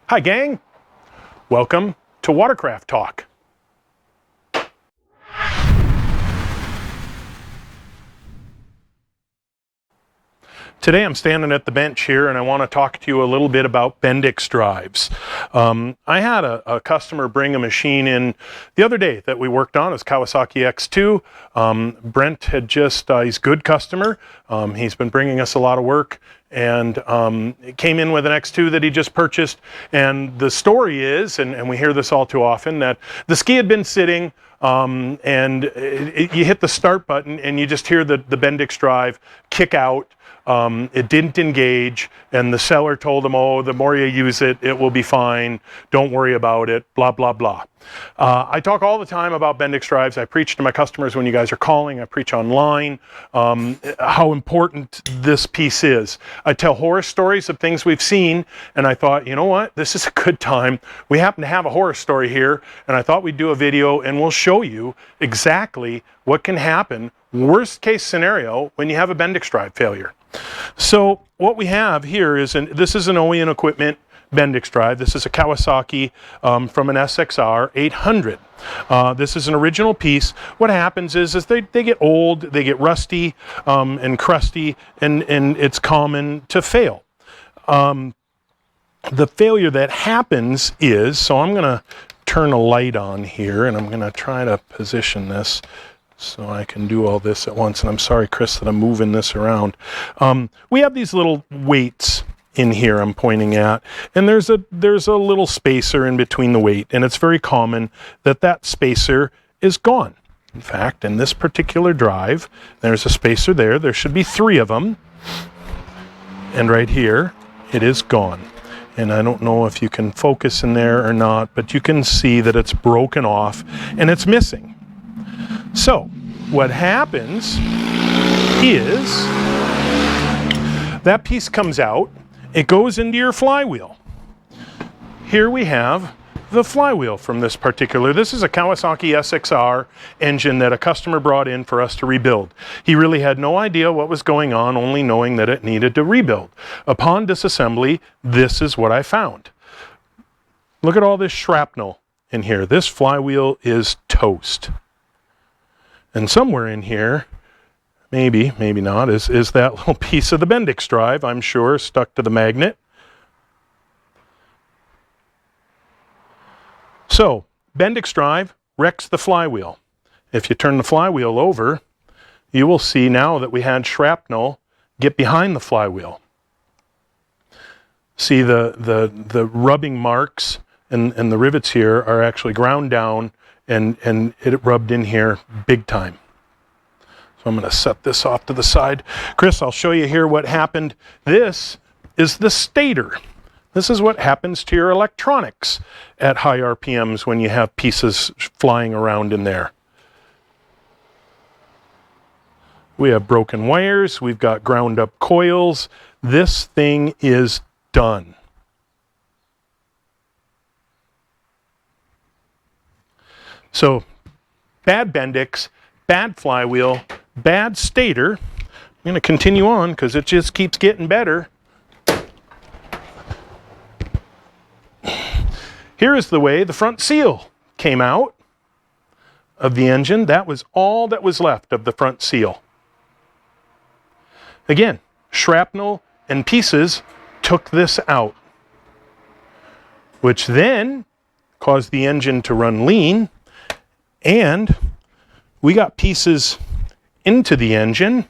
Hi gang, welcome to Watercraft Talk. Today I'm standing at the bench here and I want to talk to you a little bit about Bendix drives. I had a customer bring a machine in the other day that we worked on. It was Kawasaki X2. Brent had just, he's a good customer. He's been bringing us a lot of work, and it came in with an X2 that he just purchased. And the story is, and we hear this all too often, that the ski had been sitting and you hit the start button and you just hear the Bendix drive kick out. It didn't engage, and the seller told him, oh, the more you use it, it will be fine. Don't worry about it, blah, blah, blah. I talk all the time about Bendix drives. I preach to my customers when you guys are calling. I preach online how important this piece is. I tell horror stories of things we've seen, and I thought, you know what? This is a good time. We happen to have a horror story here, and I thought we'd do a video, and we'll show you exactly what can happen, worst case scenario, when you have a Bendix drive failure. So what we have here is, this is an OEM equipment Bendix drive. This is a Kawasaki from an SXR 800. This is an original piece. What happens is they get old, they get rusty and crusty, and it's common to fail. The failure that happens is, so I'm going to turn a light on here, and I'm going to try to position this so I can do all this at once. And I'm sorry, Chris, that I'm moving this around. We have these little weights in here I'm pointing at, and there's a little spacer in between the weight, and it's very common that that spacer is gone. In fact, in this particular drive, there's a spacer there. There should be 3 of them, and right here, it is gone. And I don't know if you can focus in there or not, but you can see that it's broken off and it's missing. So what happens is that piece comes out, it goes into your flywheel. Here we have the flywheel from this particular, this is a Kawasaki SXR engine that a customer brought in for us to rebuild. He really had no idea what was going on, only knowing that it needed to rebuild. Upon disassembly, this is what I found. Look at all this shrapnel in here. This flywheel is toast. And somewhere in here, maybe not, is that little piece of the Bendix drive, I'm sure, stuck to the magnet. So, Bendix drive wrecks the flywheel. If you turn the flywheel over, you will see now that we had shrapnel get behind the flywheel. See the rubbing marks and the rivets here are actually ground down, and it rubbed in here big time. So I'm going to set this off to the side. Chris, I'll show you here what happened. This is the stator. This is what happens to your electronics at high RPMs when you have pieces flying around in there. We have broken wires, we've got ground up coils. This thing is done. So, bad Bendix, bad flywheel, bad stator. I'm going to continue on because it just keeps getting better. Here is the way the front seal came out of the engine. That was all that was left of the front seal. Again, shrapnel and pieces took this out, which then caused the engine to run lean. And we got pieces into the engine.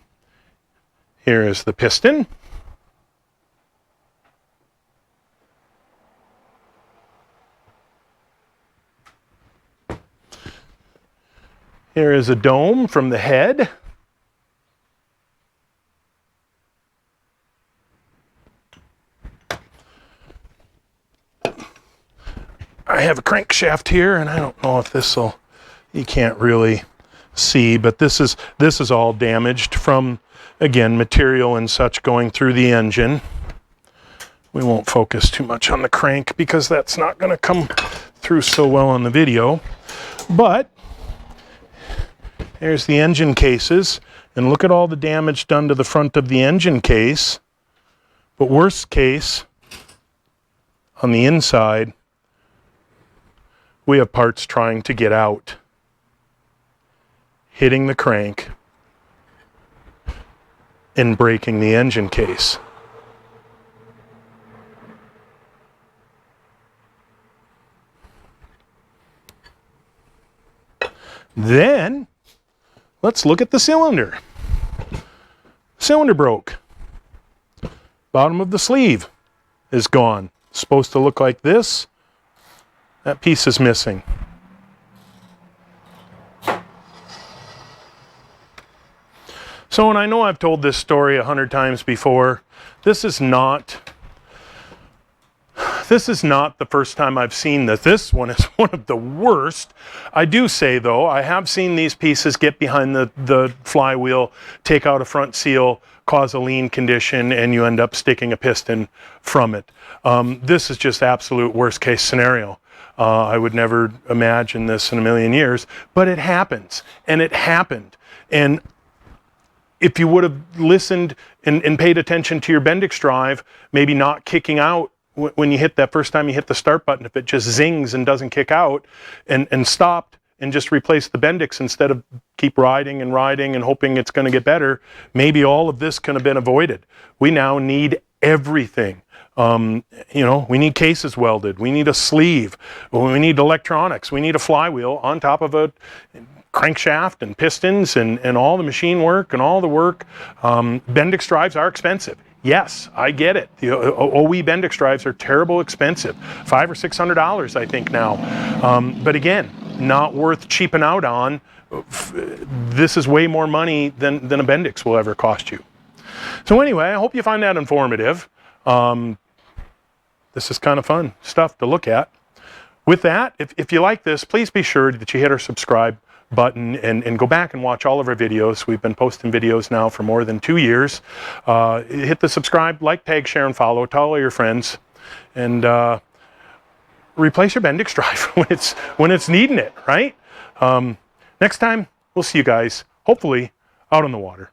Here is the piston. Here is a dome from the head. I have a crankshaft here, and I don't know if this will, you can't really see, but this is all damaged from, again, material and such going through the engine. We won't focus too much on the crank because that's not going to come through so well on the video. But here's the engine cases, and look at all the damage done to the front of the engine case. But worst case, on the inside, we have parts trying to get out, hitting the crank and breaking the engine case. Then let's look at the cylinder. Cylinder broke. Bottom of the sleeve is gone. It's supposed to look like this. That piece is missing. So, and I know I've told this story 100 times before, this is not the first time I've seen this. This one is one of the worst. I do say though, I have seen these pieces get behind the flywheel, take out a front seal, cause a lean condition, and you end up sticking a piston from it. This is just absolute worst case scenario. I would never imagine this in a million years, but it happens, and it happened. And if you would have listened and paid attention to your Bendix drive, maybe not kicking out when you hit that first time you hit the start button, if it just zings and doesn't kick out, and stopped and just replaced the Bendix instead of keep riding and hoping it's going to get better, maybe all of this could have been avoided. We now need everything. You know, we need cases welded, we need a sleeve, we need electronics, we need a flywheel on top of a crankshaft and pistons and all the machine work and all the work. Bendix drives are expensive. Yes, I get it. The OE Bendix drives are terrible expensive. $500 or $600 I think now. But again, not worth cheaping out on. This is way more money than a Bendix will ever cost you. So anyway, I hope you find that informative. This is kind of fun stuff to look at. With that, if you like this, please be sure that you hit our subscribe button and go back and watch all of our videos. We've been posting videos now for more than 2 years. Hit the subscribe, like, tag, share, and follow. Tell all your friends. And replace your Bendix drive when it's needing it, right? Next time, we'll see you guys, hopefully, out on the water.